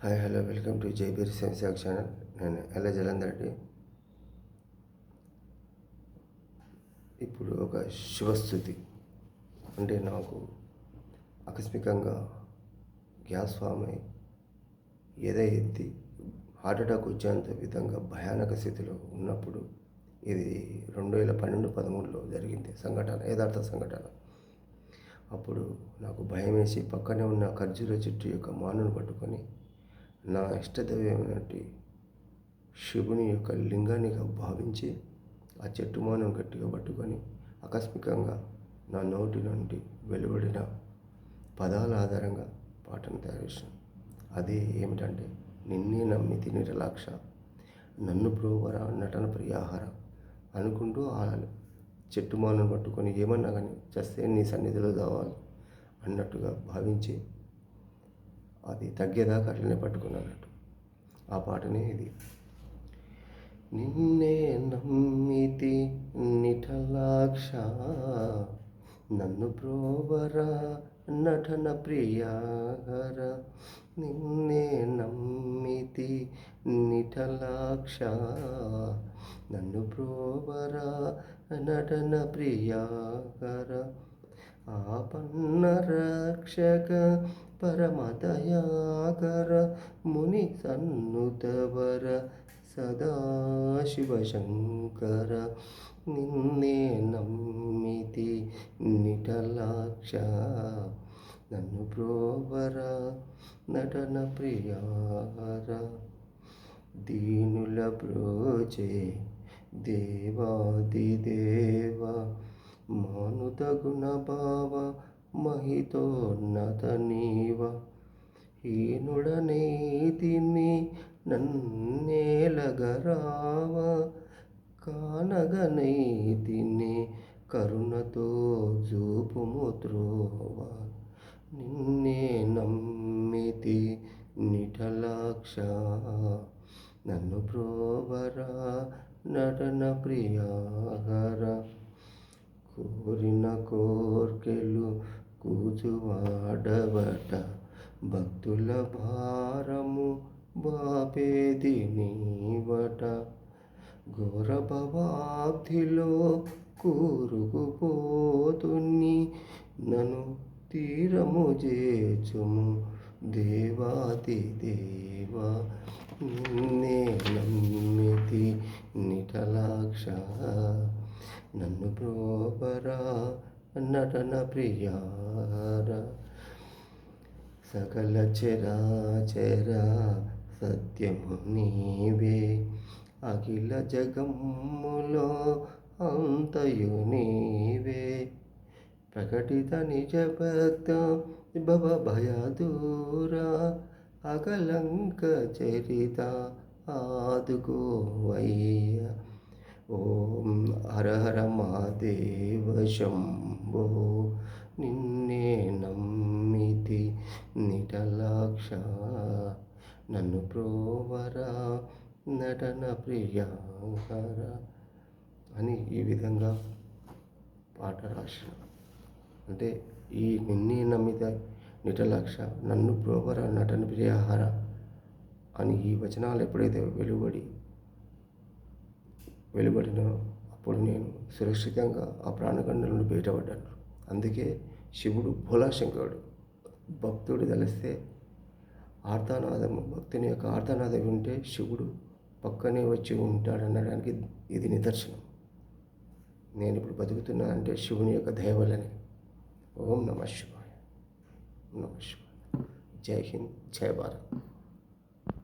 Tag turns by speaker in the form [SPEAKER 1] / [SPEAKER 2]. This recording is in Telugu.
[SPEAKER 1] Hi hello welcome to Jaibir science channel. నేను ఎల్ల జలంధర్ రెడ్డి. ఇప్పుడు ఒక శుభస్థుతి అంటే నాకు ఆకస్మికంగా గ్యాస్ ఫామ్ అయి ఎత్తి హార్ట్ అటాక్ వచ్చేంత విధంగా భయానక స్థితిలో ఉన్నప్పుడు ఇది 2012-13లో జరిగింది సంఘటన, యథార్థ సంఘటన. అప్పుడు నాకు భయం వేసి పక్కనే ఉన్న ఖర్జూర చెట్టు యొక్క మానును పట్టుకొని నా ఇష్టదైవమైనటువంటి శివుని యొక్క లింగానిగా భావించి ఆ చెట్టు మానం గట్టిగా పట్టుకొని ఆకస్మికంగా నా నోటి నుండి వెలువడిన పదాల ఆధారంగా పాటను తయారు చేశాను. అది ఏమిటంటే, నిన్నే నమ్మితి నిరలాక్ష, నన్ను ప్రోవర నటన ప్రియాహార అనుకుంటూ ఆ చెట్టు మానం పట్టుకొని ఏమన్నా కానీ చస్తే నీ సన్నిధిలో దావాలి అన్నట్టుగా భావించి అది తగ్గేదాకా అట్లనే పట్టుకున్నట్టు ఆ పాటనే ఇది. నిన్నే నమ్మితి నిఠలాక్ష, నన్ను ప్రోవర నటన ప్రియాహర, నిన్నే నమ్మితి నిఠలాక్ష, నన్ను ప్రోవర నటన ప్రియాహర, ఆపన్న రక్షక పరమదయాకర, ముని సన్నుతవర సదాశివశంకర, నిన్నే నమ్మితి నిఠలాక్ష, నన్ను ప్రోవర నటన ప్రియార, దీనుల బ్రోచే దేవాదిదేవ, మానుత గుణభావ మహితోన్నత నీవ, హీనుడనైతిని నన్నేలగరావ, కానగనైతిని కరుణతో చూపుము త్రోవ, నిన్నే నమ్మితి నిఠలాక్ష, నన్ను ప్రోవర నటన ప్రియాహర, కోరిన కోర్కెలు కూచువాడవట, భక్తుల భారము బాపేది నీవట, ఘోర భవాబ్ధిలో కూరుకుపోతుని, నన్ను తీరము చేచుము దేవాతి దేవ, నిన్నే నమ్మితి నిఠలాక్ష, నన్ను ప్రోవర నటన ప్రియార, సకల చరాచర సత్యము నీవే, అఖిల జగమ్ములో అంతయు నీవే, ప్రకటిత నిజ భక్త భవ భయదూర, అకలంక చరిత ఆదుకోవయ్య, ఓం హర హర మహాదేవ శంభో, నిన్నే నమ్మితి నిఠలాక్ష, నన్ను ప్రోవర నటన ప్రియాహర అని ఈ విధంగా పాట రాసిన. అంటే ఈ నిన్నే నమ్మిత నిఠలాక్ష, నన్ను ప్రోవర నటన ప్రియాహర అని ఈ వచనాలు ఎప్పుడైతే వెలువడినో అప్పుడు నేను సురక్షితంగా ఆ ప్రాణగండం నుండి బయటపడ్డాను. అందుకే శివుడు భోలాశంకరుడు. భక్తుడు తలిస్తే ఆర్తనాదం, భక్తుని యొక్క ఆర్తనాదం వింటే శివుడు పక్కనే వచ్చి ఉంటాడనడానికి ఇది నిదర్శనం. నేను ఇప్పుడు బతుకుతున్నా అంటే శివుని యొక్క దయ వల్లనే. ఓం నమః శివాయ, నమః శివాయ. జై హింద్, జై భారత్.